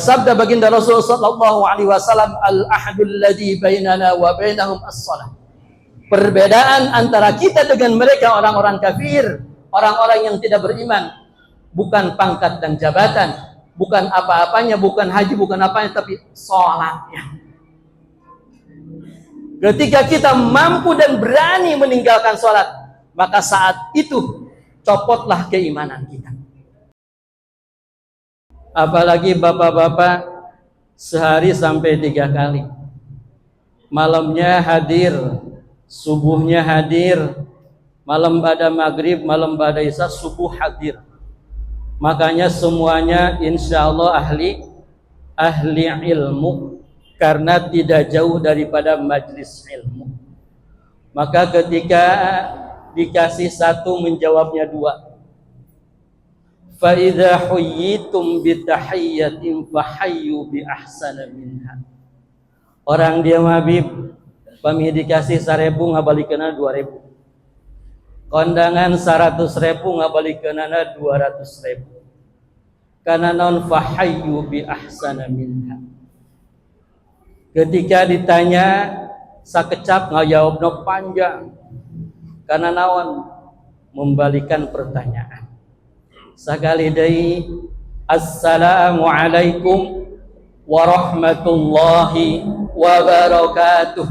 Sabda baginda Rasul sallallahu alaihi wasallam, al-ahdul ladzi bainana wa bainahum as-shalah. Perbedaan antara kita dengan mereka orang-orang kafir, orang-orang yang tidak beriman, bukan pangkat dan jabatan, bukan apa-apanya, bukan haji, bukan apanya, tapi salatnya. Ketika kita mampu dan berani meninggalkan salat, maka saat itu copotlah keimanan kita. Apalagi bapak-bapak sehari sampai 3 kali, malamnya hadir, subuhnya hadir, malam pada maghrib, malam pada isya, subuh hadir. Makanya semuanya insya Allah ahli ilmu, karena tidak jauh daripada majlis ilmu. Maka ketika dikasih satu, menjawabnya 2. Fa idza huyyitum bi tahiyyatin fahayyu bi ahsana minha. Orang dia mabib, pami dikasih 1000 ngabalikeunana 2000. Kondangan 100.000 ngabalikeunana 200.000. Kana naon fahayyu bi ahsana minha. Ketika ditanya sakecap ngajawabna panjang. Kana naon? Membalikan pertanyaan. Sakali deui, assalamualaikum warahmatullahi wabarakatuh.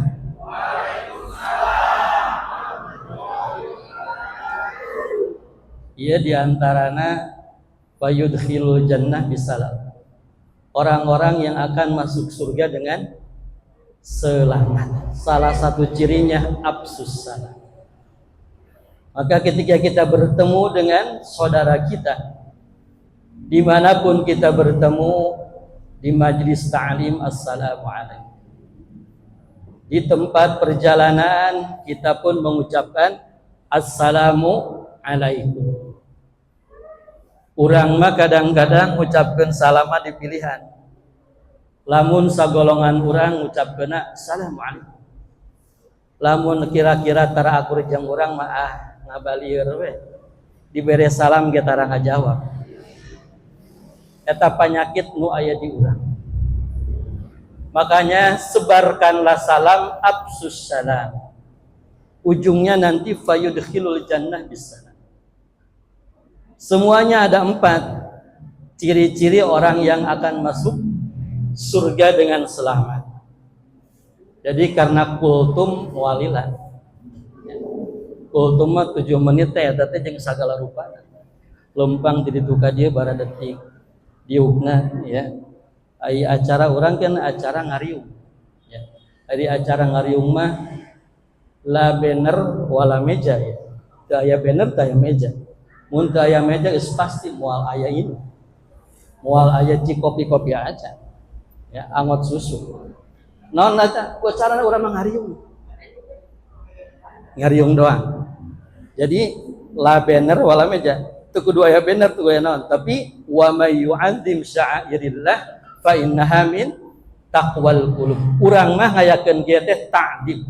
Ia diantarana fayudkhilul jannah bisalam. Orang-orang yang akan masuk surga dengan selamat. Salah satu cirinya absus salam. Maka ketika kita bertemu dengan saudara kita, dimanapun kita bertemu, di majlis ta'lim, assalamualaikum. Di tempat perjalanan kita pun mengucapkan assalamualaikum. Urang mah kadang-kadang ucapkan salamat di pilihan. Lamun sagolongan urang ucapkeuna assalamualaikum. Lamun kira-kira tara akur jeung urang mah ngabalieur we. Dibere salam ge tara ngajawab. Eta panyakit nu aya di urang. Makanya sebarkanlah salam, absus salam. Ujungnya nanti fayudkhilul jannah bisalam. Semuanya ada 4 ciri-ciri orang yang akan masuk surga dengan selamat. Jadi karena kultum walilah. Kultum mah 7 menit teh eta teh jeung sagala rupana. Lempang di ditu ka dieu bara detik. Diukna ya. Ai acara urang kan acara ngariung. Ya. Ari acara ngariung mah la banner wala meja ya. Teu aya banner teu aya meja. Mun teu aya meja geus pasti moal aya ini. Moal aya kopi-kopi aja. Ya, angot susu. Naon eta? Ku acara urang mah ngariung. Ngariung doang. Jadi la banner wala meja. Teu kudu aya banner teu aya naon, tapi wa may yu'azzim sya'airillah fa innaha min taqwal qulub. Urang mah ngayakeun kieu teh ta'dim.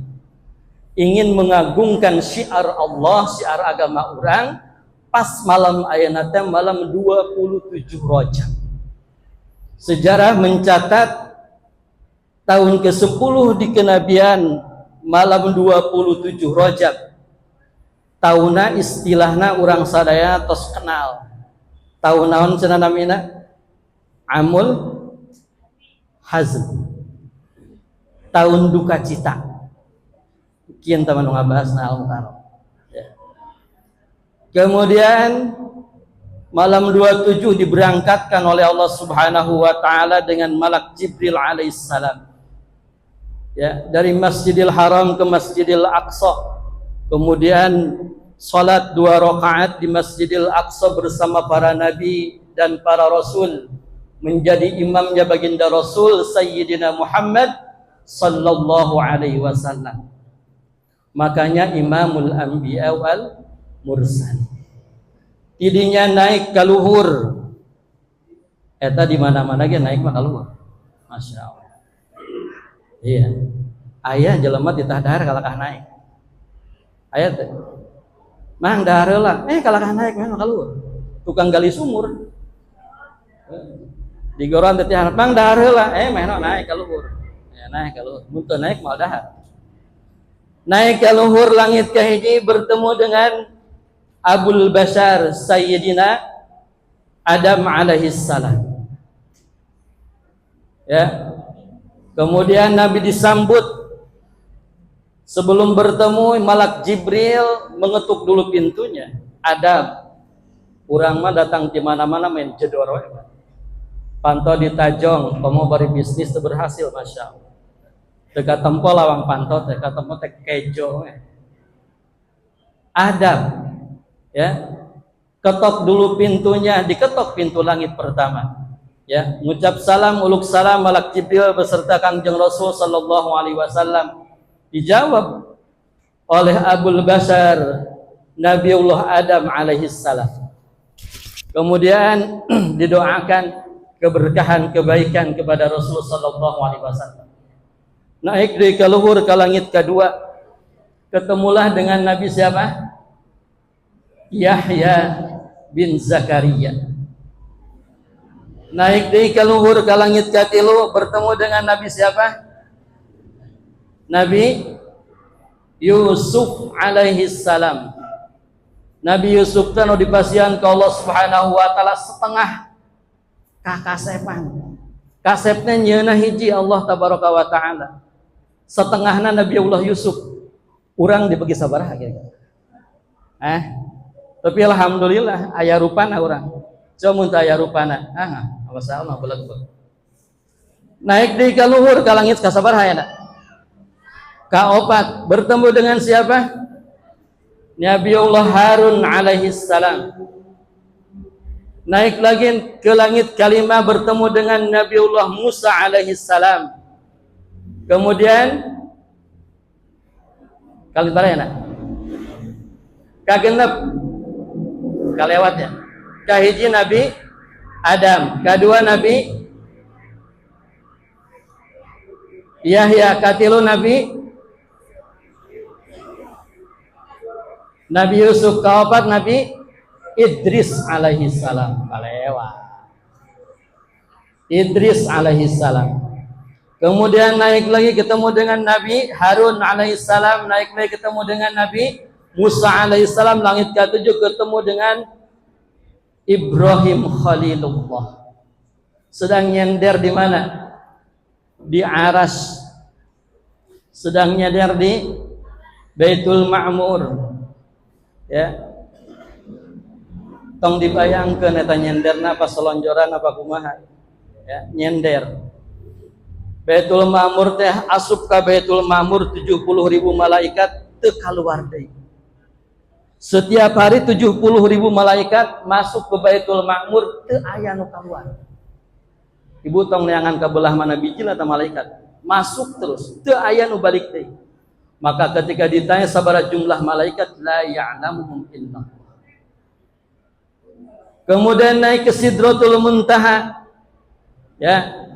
Ingin mengagungkan syiar Allah, syiar agama urang pas malam ayeuna teh malam 27 Rajab. Sejarah mencatat tahun ke-10 di kenabian malam 27 Rajab. Tauna istilahna urang sadaya tos kenal. Tahun naon cenah namina? Amul hazn. Tahun duka cita. Kieu teman nu ngabahasna al-mukarram. Ya. Kemudian malam 27 diberangkatkan oleh Allah Subhanahu wa taala dengan malak Jibril alaihissalam. Ya, dari Masjidil Haram ke Masjidil Aqsa. Kemudian salat 2 rakaat di Masjidil Aqsa bersama para nabi dan para rasul. Menjadi imamnya baginda Rasul Sayyidina Muhammad sallallahu alaihi wasallam. Makanya Imamul Anbiya wal Mursal. Tidinya naik ka luhur. Eta di mana-mana ge naik mah ka luhur. Masyaallah. Iya. Aya jelema ditah dahar kalakah naik. Aya teh. Mang dahar heula, kalakah naik mah ka luhur. Tukang gali sumur. Digoran teh Mang dahar heula, meh naik ka luhur. Ya naik ka luhur. Mun teu naik moal dahar. Naik ke luhur langit kahiji bertemu dengan Abul Bashar Sayyidina Adam alaihi salam. Ya. Kemudian Nabi disambut. Sebelum bertemu malak Jibril mengetuk dulu pintunya. Adam. Urang mah datang di mana-mana main jedor we. Pantau di Tajong, kamu bari bisnis teu berhasil Masya Allah. Dekat tempo lawang pantau teh, ketemu teh kejo. Adam, ya, ketok dulu pintunya, diketok pintu langit pertama. Ya, ngucap salam, uluk salam, malak Jibril beserta Kangjeng Rasul sallallahu alaihi wasallam. Dijawab oleh Abul Bashar Nabiullah Adam alaihi salam. Kemudian didoakan keberkahan, kebaikan kepada Rasul sallallahu alaihi wasallam. Naik dari luhur ke langit kedua, ketemulah dengan Nabi siapa? Yahya bin Zakaria. Naik dari luhur ke langit ketilu, bertemu dengan Nabi siapa? Nabi Yusuf alaihi salam. Nabi Yusuf tanu dipasihan ke Allah Subhanahu wa taala setengah kakasepan. Kasepnya nyeuna hiji Allah tabaraka wa taala. Setengahna Nabiullah Yusuf. Urang dibagi sabaraha kira-kira? Tapi alhamdulillah aya rupana urang. Coba mun teu aya rupana. Masalah belag-belag. Naik di ka luhur ka langit ka sabaraha ya? Kaopat bertemu dengan siapa? Nabiullah Harun alaihi salam. Naik lagi ke langit kelima bertemu dengan Nabiullah Musa alaihi salam. Kemudian kali bara ya? Kagenep kalewatnya. Kahiji Nabi Adam, kedua Nabi Yahya, katilu Nabi Yusuf, kaopat Nabi Idris alaihi salam. Kalewat Idris alaihi salam. Kemudian naik lagi ketemu dengan Nabi Harun alaihi salam, naik lagi ketemu dengan Nabi Musa alaihi salam, langit ke-7 ketemu dengan Ibrahim Khalilullah. Sedang nyender di mana? Di Aras. Sedang nyender di Baitul Ma'mur. Ya. Tong dibayangkeun eta nyenderna apa selonjoran apa kumaha. Ya, nyender. Baitul Ma'mur teh asup ka Baitul Ma'mur 70.000 malaikat teu kaluar deui. Setiap hari 70.000 malaikat masuk ke Baitul Ma'mur teu aya nu kaluar. Ibu tong neangan ka belah mana biji eta malaikat, masuk terus teu aya nu balik deui. Maka ketika ditanya sabaraha jumlah malaikat, la ya'lamuhum illallah. Kemudian naik ke Sidratul Muntaha. Ya,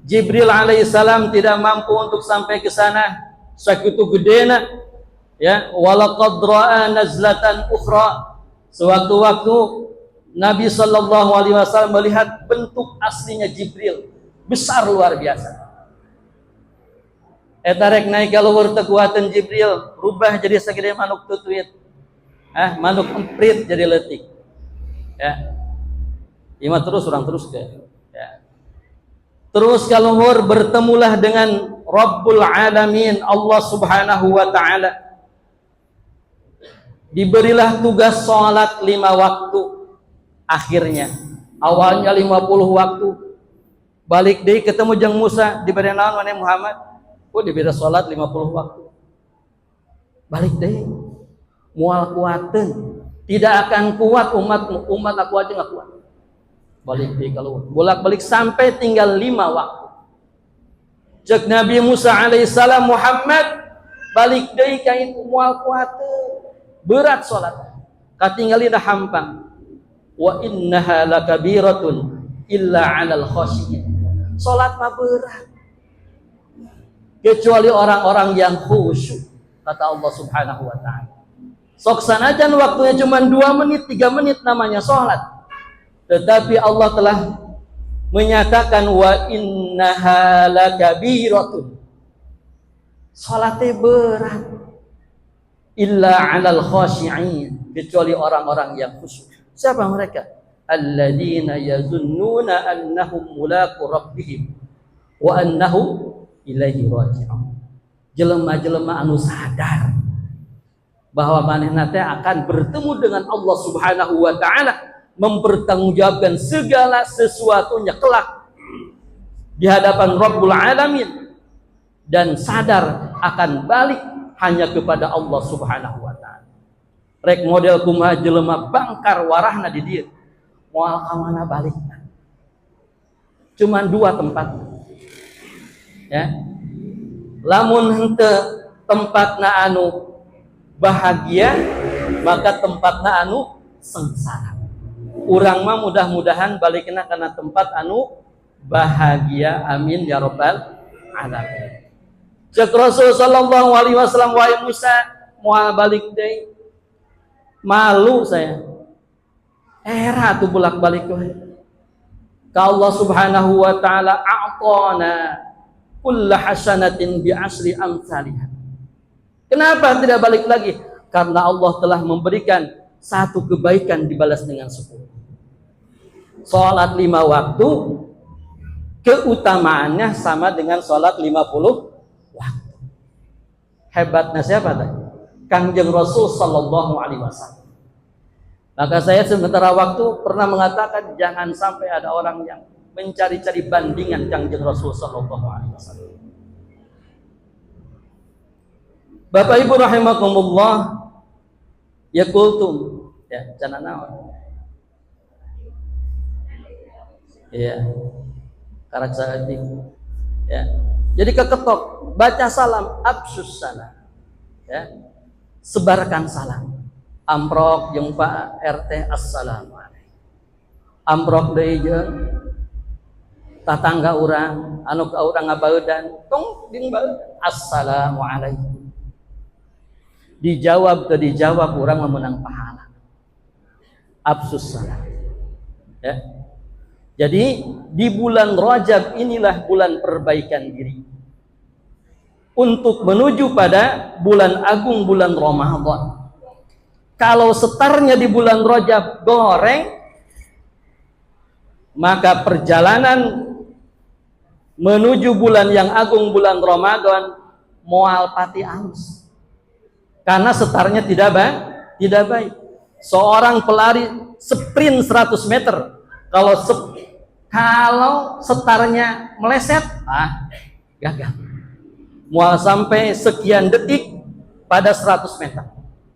Jibril alaihissalam tidak mampu untuk sampai ke sana, sakitu gedena. Ya, walaqad ra'a nazlatan ukhra. Sewaktu-waktu Nabi sallallahu alaihi wasallam melihat bentuk aslinya Jibril, besar luar biasa. Eta rek naik ka luhur teu kuateun Jibril, rubah jadi sagede manuk tutuit. Manuk emprit jadi leutik. Ya. Ima terus urang terus ke. Ya. Terus ka luhur bertemulah dengan Rabbul Alamin Allah Subhanahu wa taala. Diberilah tugas salat 5 waktu. Akhirnya awalnya 50 waktu. Balik deui ketemu jeung Musa, diberi naon maneh Muhammad? Diberi salat 50 waktu. Balik deui. Moal kuateun. Tidak akan kuat umat aku aja enggak kuat. Balik deui kalau bolak-balik sampai tinggal 5 waktu. Cek Nabi Musa alaihissalam, Muhammad balik deui ka moal kuateun. Berat salat. Katinggali dah hampang. Wa innaha lakabiratun illa 'alal khashiyin. Salat mah berat. Kecuali orang-orang yang khusyuk, kata Allah Subhanahu wa taala. Sok sanajan waktunya cuma 2 menit, 3 menit namanya salat. Tetapi Allah telah menyatakan wa innaha lakabiratun, salatnya berat, illa 'alal khashi'in, kecuali orang-orang yang khusyuk. Siapa mereka? Alladzina yazunnuna annahum mulaqu rabbihim wa annahum ilaihi raji'un. Jelema-jelema anu sadar bahwa manehna teh akan bertemu dengan Allah Subhanahu wa taala, mempertanggungjawabkan segala sesuatunya kelak di hadapan Rabbul Alamin, dan sadar akan balik hanya kepada Allah Subhanahu wa taala. Rek model kumaha jelema bangkar warahna di dieu, moal ka mana balik. Cuman dua tempat. Ya. Lamun henteu tempatna anu bahagia, maka tempatna anu sengsara. Urang mah mudah-mudahan balikna kana tempat anu bahagia, amin ya rabbal alamin. Cek Rasul sallallahu alaihi wasallam, wahai Musa, moal balik deui. Malu saya. Era tuh bolak-balik we. Ka Allah Subhanahu wa taala a'tana kullu hasanatin bi asri amsalihah. Kenapa tidak balik lagi? Karena Allah telah memberikan satu kebaikan dibalas dengan 10. Salat 5 waktu keutamaannya sama dengan salat 50 waktu. Hebatnya siapa tadi? Kangjeng Rasul sallallahu alaihi wasallam. Maka saya sementara waktu pernah mengatakan jangan sampai ada orang yang mencari-cari bandingan Kangjeng Rasul sallallahu alaihi wasallam. Bapak Ibu rahimakumullah, ya kultum, ya jangan naon. Ya. Karakteristik. Ya. Jadi keketok, baca salam, absus salam. Ya. Sebarkan salam. Amprok jeung Pak RT assalamualaikum. Amprok deui jeung tatangga urang anu ka urang ngabaeudan tong ding baeudan assalamualaikum. Dijawab teu dijawab urang memenang pahala. Absus salam. Ya. Jadi di bulan Rajab inilah bulan perbaikan diri untuk menuju pada bulan agung, bulan Ramadan. Kalau setarnya di bulan Rajab goreng, maka perjalanan menuju bulan yang agung, bulan Ramadan, moal pati alus. Karena setarnya tidak baik. Seorang pelari sprint 100 meter, kalau setarnya meleset, gagal. Moal sampai sekian detik pada 100 meter.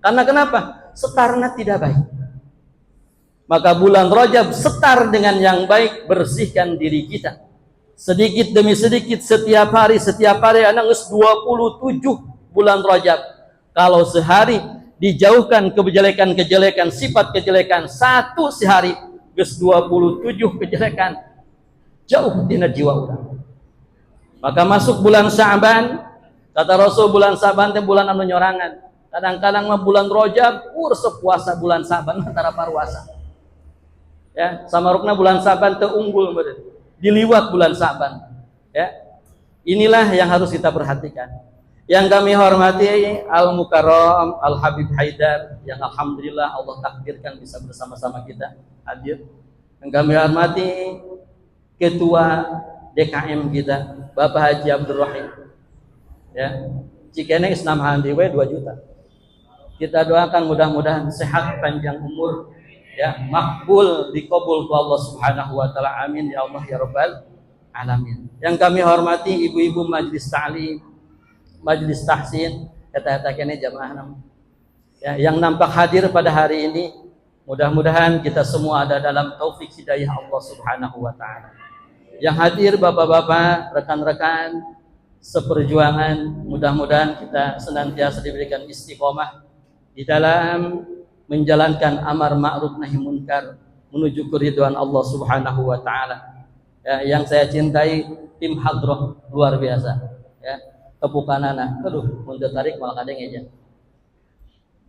Karena kenapa? Setarnya tidak baik. Maka bulan Rajab setar dengan yang baik, bersihkan diri kita. Sedikit demi sedikit, setiap hari anak 27 bulan Rajab. Kalau sehari dijauhkan kejelekan-kejelekan, sifat kejelekan, satu sehari geus 27 kejelekan jauh dina jiwa urang. Maka masuk bulan Sya'ban, kata Rasul bulan Sya'ban teh bulan anu nyorangan. Kadang-kadang mah bulan Rajab sepuasa bulan Sya'ban antara parwasa. Ya, samarukna bulan Sya'ban teu unggul meureun. Diliwat bulan Sya'ban. Ya. Inilah yang harus kita perhatikan. Yang kami hormati Al-Mukarram Al-Habib Haidar, yang alhamdulillah Allah takdirkan bisa bersama-sama kita hadir. Yang kami hormati Ketua DKM kita, Bapak Haji Abdul Rahim. Ya. Cikene Islam handi we 2 juta. Kita doakan mudah-mudahan sehat, panjang umur, ya, makbul, dikabul ku Allah Subhanahu wa taala. Amin ya Allah ya rabbal alamin. Yang kami hormati ibu-ibu majelis ta'lim, majelis tahsin, eta-eta kene jamaah nama. Ya, yang nampak hadir pada hari ini, mudah-mudahan kita semua ada dalam taufik hidayah Allah Subhanahu wa taala. Yang hadir bapak-bapak, rekan-rekan seperjuangan, mudah-mudahan kita senantiasa diberikan istiqomah di dalam menjalankan amar ma'ruf nahi munkar menuju keridhaan Allah Subhanahu wa taala. Ya, yang saya cintai tim Hadroh luar biasa. Ya, tepukanana. Aduh, mun tarik malah kadang aja.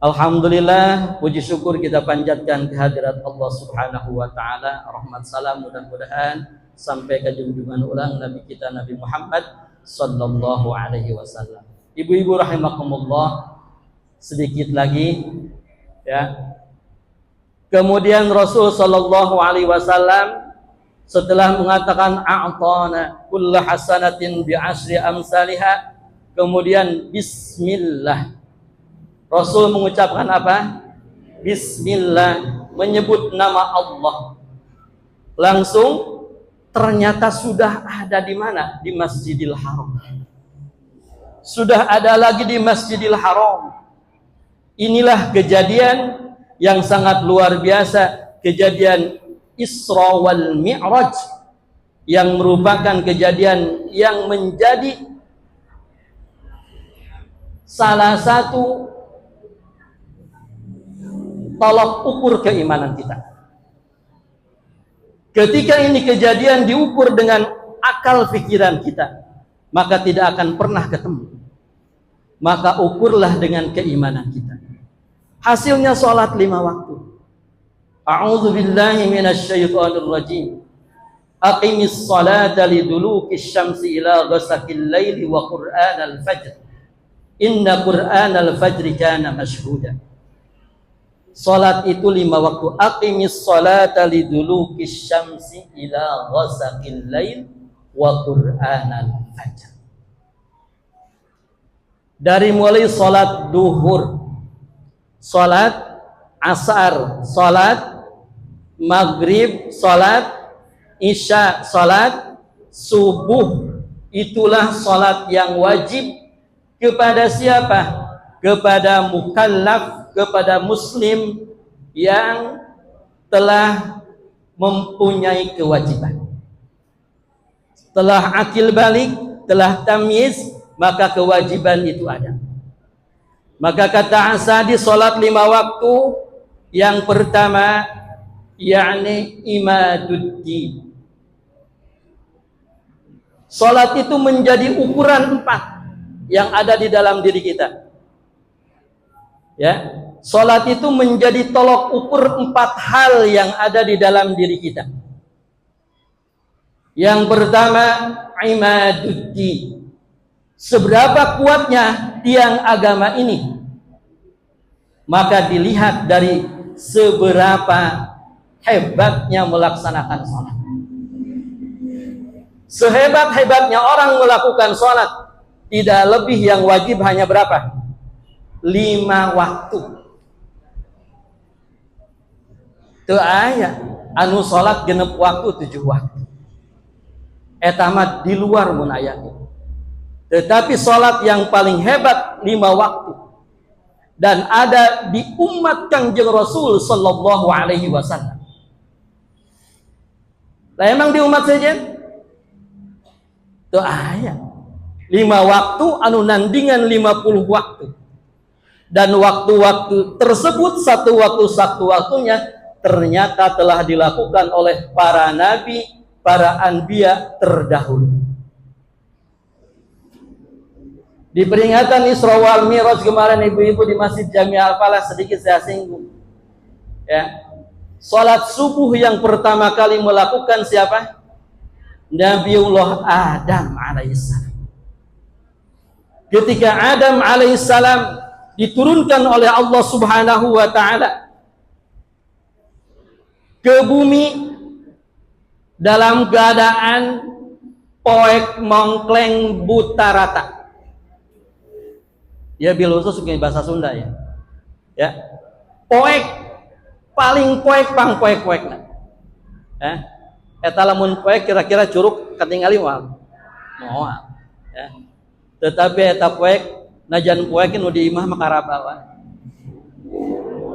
Alhamdulillah, puji syukur kita panjatkan kehadirat Allah Subhanahu wa taala. Rahmat salam mudah-mudahan sampai ke junjungan ulang Nabi kita Nabi Muhammad sallallahu alaihi wasallam. Ibu-ibu rahimakumullah, sedikit lagi ya. Kemudian Rasul sallallahu alaihi wasallam setelah mengatakan a'tana kullu hasanatin bi asyri amsalha, kemudian bismillah. Rasul mengucapkan apa? Bismillah, menyebut nama Allah. Langsung ternyata sudah ada di mana? Di Masjidil Haram. Sudah ada lagi di Masjidil Haram. Inilah kejadian yang sangat luar biasa, kejadian Isra wal Mi'raj, yang merupakan kejadian yang menjadi salah satu tolak ukur keimanan kita. Ketika ini kejadian diukur dengan akal pikiran kita, maka tidak akan pernah ketemu. Maka ukurlah dengan keimanan kita. Hasilnya sholat 5 waktu. A'udzu billahi minasyaitonir rajim. Aqimis sholata lidulukish syamsi ila ghasaqil laili wa qur'anal fajr. Inna qur'anal fajri kana mashhuda. Salat itu 5 waktu. Aqimis sholata lidulukish syamsi ila ghasaqil lail wa qur'anal fajr. Dari mulai salat duhur, salat asar, salat maghrib, salat isya, salat subuh, itulah salat yang wajib kepada siapa? Kepada mukallaf, kepada muslim yang telah mempunyai kewajiban. Telah akil balik, telah tamyiz, maka kewajiban itu ada. Maka kata Asadi, salat 5 waktu yang pertama yakni imaduddin. Salat itu menjadi ukuran 4 yang ada di dalam diri kita. Ya, salat itu menjadi tolok ukur 4 hal yang ada di dalam diri kita. Yang pertama imaduddin. Seberapa kuatnya tiang agama ini, maka dilihat dari seberapa hebatnya melaksanakan sholat. Sehebat-hebatnya orang melakukan sholat, tidak lebih yang wajib hanya berapa? 5 waktu. Itu ayat anu sholat genep waktu 7 waktu. Etamat di luar mun ayat itu. Tetapi sholat yang paling hebat 5 waktu, dan ada di umat Kangjeng Rasul sallallahu alaihi wasallam. Lah emang di umat saja? Itu ayat 5 waktu anu nandingan 50 waktu. Dan waktu-waktu tersebut satu waktunya ternyata telah dilakukan oleh para nabi, para anbiya terdahulu. Di peringatan Isra wal Mi'raj kemarin ibu-ibu di Masjid Jami Al-Falah sedikit saya singgung. Ya. Salat subuh yang pertama kali melakukan siapa? Nabiullah Adam alaihissalam. Ketika Adam alaihissalam diturunkan oleh Allah Subhanahu wa taala ke bumi dalam keadaan poek mongkleng buta rata. Ya bil khusus pakai bahasa Sunda ya. Ya. Poek paling poek pang poek-poek. Eta lamun poek kira-kira curug katingali moal. Moal. Ya. Tetapi eta poek najan poek nu di imah makarabawa.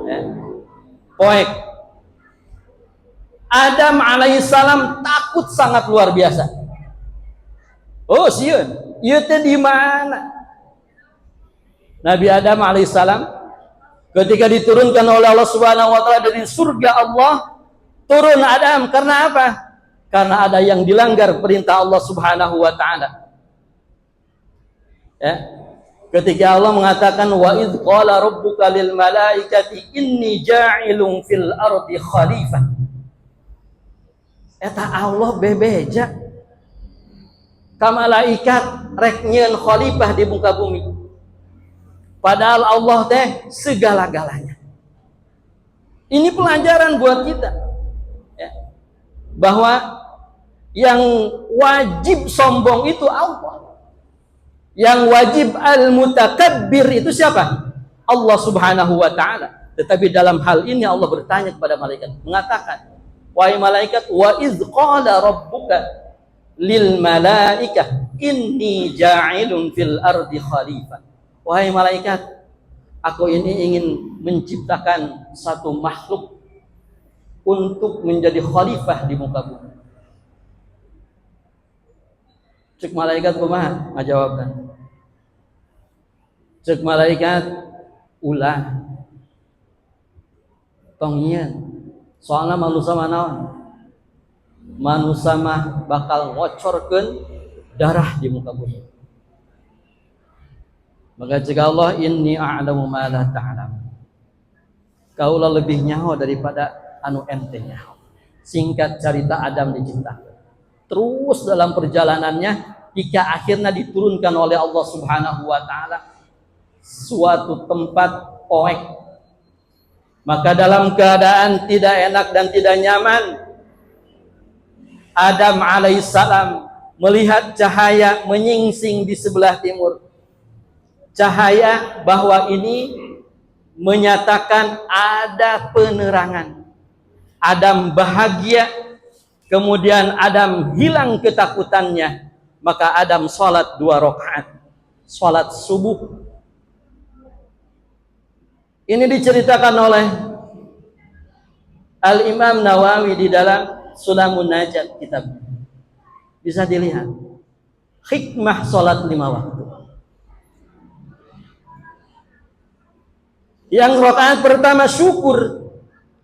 Ya. Poek. Adam alaihissalam takut sangat luar biasa. Oh sieun, ieu teh di mana? Nabi Adam alaihissalam ketika diturunkan oleh Allah Subhanahu wa taala dari surga Allah, turun Adam karena apa? Karena ada yang dilanggar perintah Allah Subhanahu wa taala. Ya. Ketika Allah mengatakan wa idz qala rabbuka lil malaikati inni ja'ilun fil ardi khalifah. Eta Allah bebeja ka malaikat rek nyieun khalifah di muka bumi. Padahal Allah teh segala-galanya. Ini pelajaran buat kita, ya, bahwa yang wajib sombong itu Allah. Yang wajib al-mutakabbir itu siapa? Allah Subhanahu wa ta'ala. Tetapi dalam hal ini Allah bertanya kepada malaikat, mengatakan, wahai malaikat, wa idz qala rabbuka lil malaikah inni ja'ilun fil ardi khalifah. Wahai malaikat, aku ini ingin menciptakan satu makhluk untuk menjadi khalifah di muka bumi. Cek malaikat kumaha ngajawabkan. Cek malaikat ulah tong nyieun. Soalna manusia manaon? Manusia mah bakal ngocorkeun darah di muka bumi. Maka jika Allah inni a'lamu ma la ta'lam. Kaulah lebih nyaho daripada anu ente nyaho. Singkat cerita Adam diciptakan. Terus dalam perjalanannya hingga akhirnya diturunkan oleh Allah Subhanahu wa taala suatu tempat poek. Maka dalam keadaan tidak enak dan tidak nyaman, Adam alaihissalam melihat cahaya menyingsing di sebelah timur. Cahaya bahwa ini menyatakan ada penerangan. Adam bahagia, kemudian Adam hilang ketakutannya. Maka Adam sholat 2 rakaat, sholat subuh. Ini diceritakan oleh Al-Imam Nawawi di dalam Sulamun Najat kitab. Bisa dilihat hikmah sholat 5 waktu. Yang rakaat pertama syukur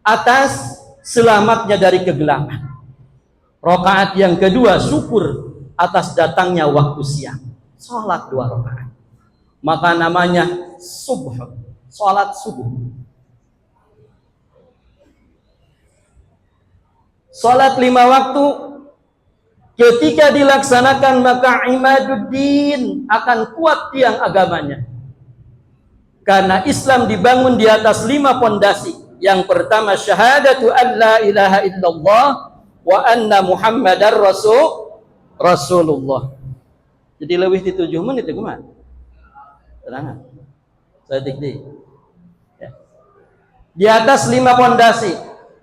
atas selamatnya dari kegelapan. Rakaat yang kedua syukur atas datangnya waktu siang. Sholat 2 rakaat. Maka namanya subuh. Sholat subuh. Sholat 5 waktu ketika dilaksanakan maka imaduddin akan kuat tiang agamanya. Karena Islam dibangun di atas 5 pondasi. Yang pertama syahadatu an la ilaha illallah wa anna muhammadar rasulullah. Jadi lebih di 7 menit ya kumaha? Tenang. Saya dikti. Ya. Di atas 5 pondasi.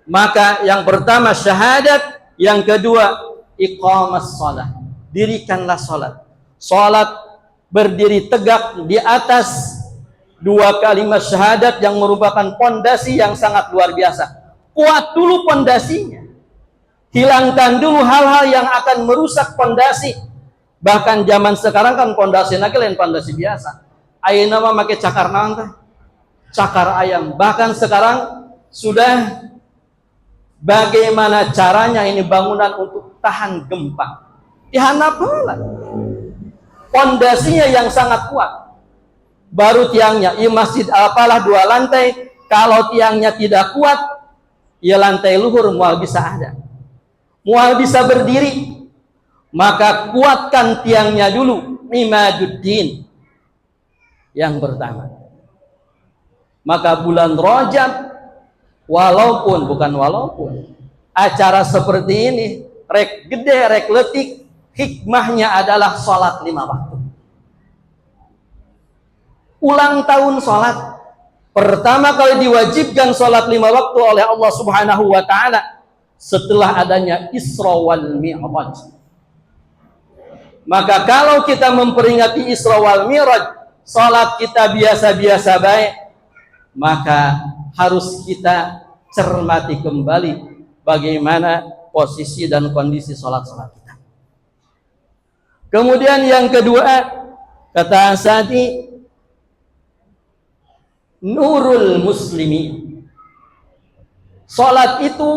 Maka yang pertama syahadat, yang kedua iqamas shalah. Dirikanlah salat. Salat berdiri tegak di atas 2 kalimat syahadat yang merupakan pondasi yang sangat luar biasa. Kuat dulu pondasinya. Hilangkan dulu hal-hal yang akan merusak pondasi. Bahkan zaman sekarang kan pondasi lagi lain pondasi biasa. Ayeuna mah make cakar naon teh? Cakar ayam. Bahkan sekarang sudah bagaimana caranya ini bangunan untuk tahan gempa. Dihanapala. Pondasinya yang sangat kuat. Baru tiangnya, ya masjid apalah 2 lantai, kalau tiangnya tidak kuat, ya lantai luhur mual bisa ada. Mual bisa berdiri. Maka kuatkan tiangnya dulu. Imaduddin. Yang pertama. Maka bulan Rajab walaupun acara seperti ini rek gede rek letik, hikmahnya adalah sholat 5 waktu. Ulang tahun sholat pertama kali diwajibkan sholat 5 waktu oleh Allah Subhanahu wa ta'ala setelah adanya Isra wal Mi'raj. Maka kalau kita memperingati Isra wal Mi'raj, sholat kita biasa-biasa baik, maka harus kita cermati kembali bagaimana posisi dan kondisi sholat-sholat kita. Kemudian yang kedua, kata Asadi, nurul muslimi. Sholat itu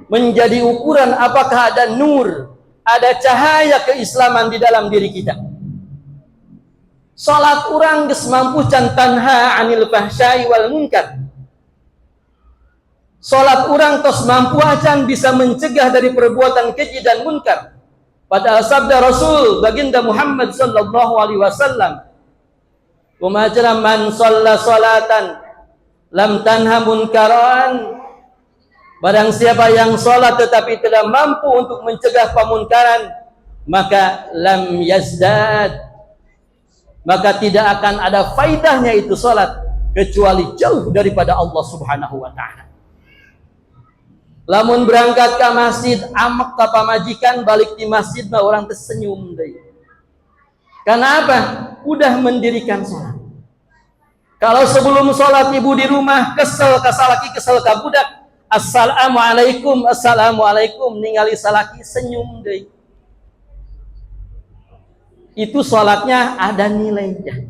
menjadi ukuran apakah ada nur, ada cahaya keislaman di dalam diri kita. Salat urang geus mampu can tanha anil fahsyai wal munkar. Salat urang tos mampu acan bisa mencegah dari perbuatan keji dan munkar. Pada sabda Rasul baginda Muhammad sallallahu alaihi wasallam, "Kumajra man shalla salatan lam tanha munkaran." Barang siapa yang salat tetapi tidak mampu untuk mencegah pemunkaran, maka lam yazdad, maka tidak akan ada faidahnya itu salat kecuali jauh daripada Allah Subhanahu wa taala. Lamun berangkat ke masjid amek ka pamajikan, balik di masjid mah orang tersenyum deui. Karena apa? Udah mendirikan salat. Kalau sebelum salat ibu di rumah kesel ka salaki, kesel ka budak, assalamualaikum, assalamualaikum, ningali salaki senyum deui. Itu salatnya ada nilainya.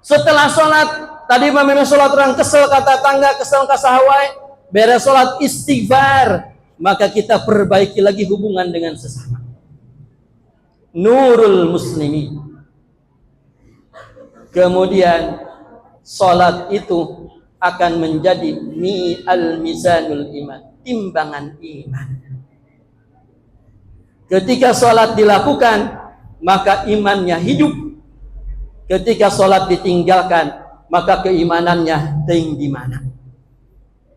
Setelah salat, tadi memang salat orang kesel kata tangga, kesel ka sahawai, beres salat istighfar, maka kita perbaiki lagi hubungan dengan sesama. Nurul muslimin. Kemudian salat itu akan menjadi al-mizanul iman, timbangan iman. Ketika salat dilakukan, maka imannya hidup. Ketika salat ditinggalkan, maka keimanannya teuing di mana?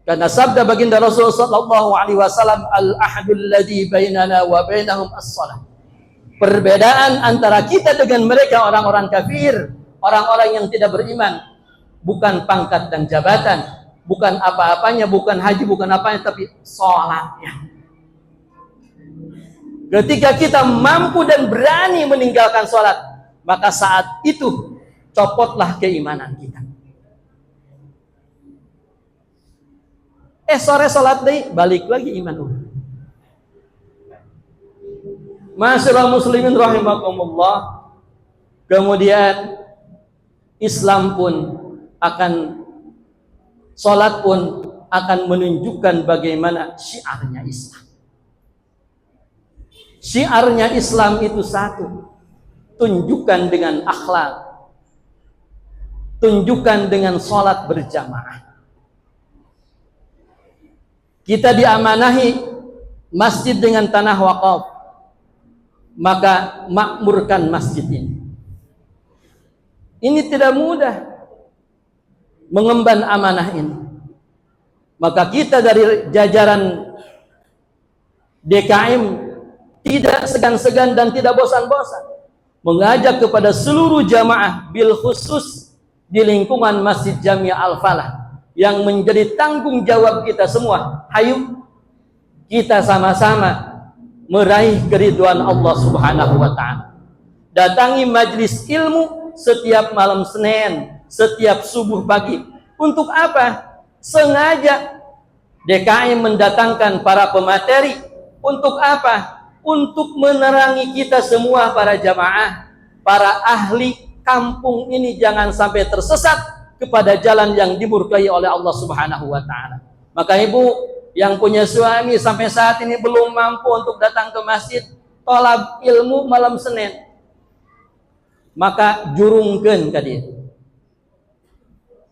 Karena sabda baginda Rasul sallallahu alaihi wasallam, al-ahadul ladzi bainana wa bainahum as-shalah. Perbedaan antara kita dengan mereka orang-orang kafir, orang-orang yang tidak beriman, bukan pangkat dan jabatan, bukan apa-apanya, bukan haji, bukan apanya, tapi salatnya. Ketika kita mampu dan berani meninggalkan salat, maka saat itu copotlah keimanan kita. Sore salat deui, balik lagi iman urang. Masyaallah muslimin rahimakumullah. Kemudian Islam pun akan, salat pun akan menunjukkan bagaimana syiarnya Islam. Syiarnya Islam itu satu, tunjukkan dengan akhlak, tunjukkan dengan salat berjamaah. Kita diamanahi masjid dengan tanah wakaf, maka makmurkan masjid ini. Ini tidak mudah mengemban amanah ini. Maka kita dari jajaran DKM tidak segan-segan dan tidak bosan-bosan mengajak kepada seluruh jamaah, bil khusus di lingkungan Masjid Jami' Al-Falah, yang menjadi tanggung jawab kita semua. Hayu kita sama-sama meraih keridhaan Allah Subhanahu wa taala. Datangi majlis ilmu setiap malam Senin, setiap subuh pagi. Untuk apa? Sengaja DKM mendatangkan para pemateri. Untuk apa? Untuk menerangi kita semua para jamaah, para ahli kampung ini jangan sampai tersesat kepada jalan yang dimurkai oleh Allah Subhanahu wa taala. Maka ibu yang punya suami sampai saat ini belum mampu untuk datang ke masjid tolab ilmu malam Senin, maka jurungkeun ka dieu.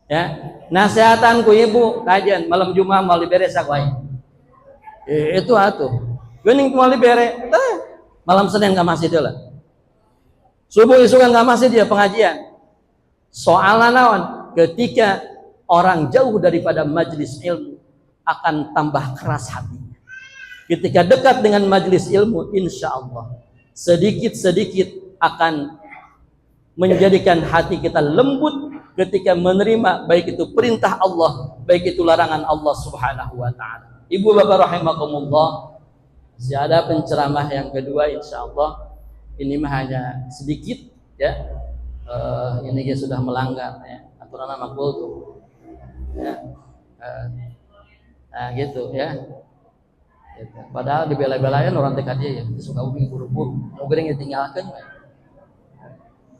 Ya, nasihatan ku ibu kajian malam Jumat mau dibere sakuai. Itu atuh. Geuning mau dibere, malam Senin ka masjid heula. Subuh isukan ka masjid dia pengajian. Soalna naon? Ketika orang jauh daripada majlis ilmu akan tambah keras hatinya. Ketika dekat dengan majlis ilmu, insya Allah sedikit-sedikit akan menjadikan hati kita lembut ketika menerima baik itu perintah Allah, baik itu larangan Allah Subhanahu wa taala. Ibu bapak rahimakumullah, masih ada penceramah yang kedua insya Allah. Ini mah hanya sedikit ya. Ini dia sudah melanggar ya. Aturan makbul tuh. Ya. Nah gitu ya. Gitu. Padahal dibela-belain orang TK dia ya, suka ubi buru-buru. Mau gering ditinggalkan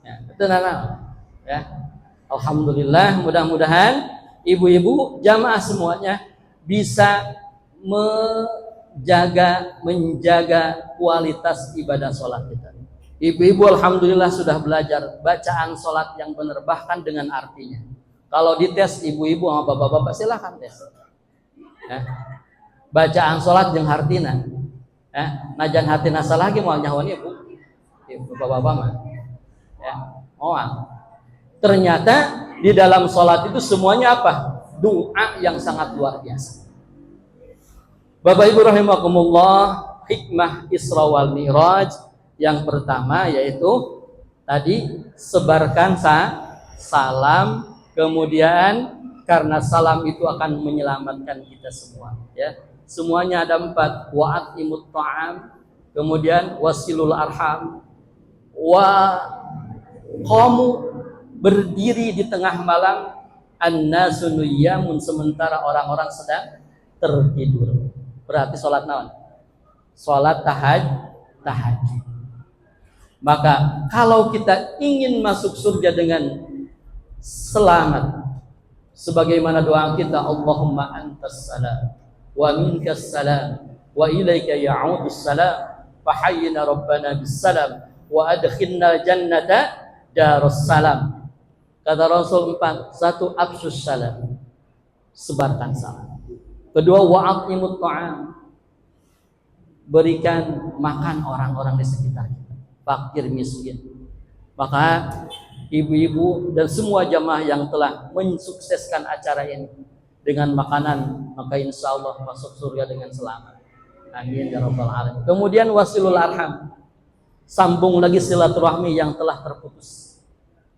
ya. Itu nana. Ya. Alhamdulillah, mudah-mudahan ibu-ibu jamaah semuanya bisa menjaga kualitas ibadah sholat kita. Ibu-ibu alhamdulillah sudah belajar bacaan sholat yang benar, bahkan dengan artinya. Kalau dites ibu-ibu sama bapak-bapak silahkan tes. Ya. Bacaan salat jeung hartina. Ya, najan hartina salah ge moal nyahoan ieu Bu. Bapak-bapak mah. Ya, moal. Ternyata di dalam salat itu semuanya apa? Doa yang sangat luar biasa. Bapak Ibu rahimakumullah, hikmah Isra wal Mi'raj yang pertama yaitu tadi sebarkan salam, kemudian karena salam itu akan menyelamatkan kita semua, ya. Semuanya ada 4, wa'atimut ta'am, kemudian wasilul arham, wa qamu, berdiri di tengah malam, annasu niyyamun, sementara orang-orang sedang tertidur. Berarti sholat naon? Sholat tahajud. Maka kalau kita ingin masuk surga dengan selamat, sebagaimana doa kita, Allahumma antas salam wa minkas salam wa ilaika ya'udus salam fahayyina rabbana bis salam wa adkhilna jannata darus salam. Kata Rasul 4, 1 afsus salam, sebarkan salam. Kedua, wa'atimut ta'am, berikan makan orang-orang di sekitar kita, fakir miskin. Maka ibu-ibu dan semua jamaah yang telah mensukseskan acara ini dengan makanan, maka insya Allah masuk surga dengan selamat. Amin ya rabbal alamin. Kemudian wasilul arham, sambung lagi silaturahmi yang telah terputus.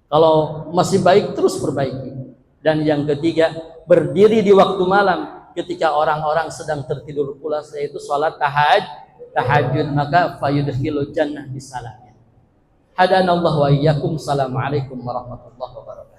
Kalau masih baik terus perbaiki. Dan yang ketiga, berdiri di waktu malam ketika orang-orang sedang tertidur pulas, yaitu sholat tahajud, maka fayudkhilul jannah bisalam. Hadanallahu wa iyyakum. Assalamualaikum warahmatullahi wabarakatuh.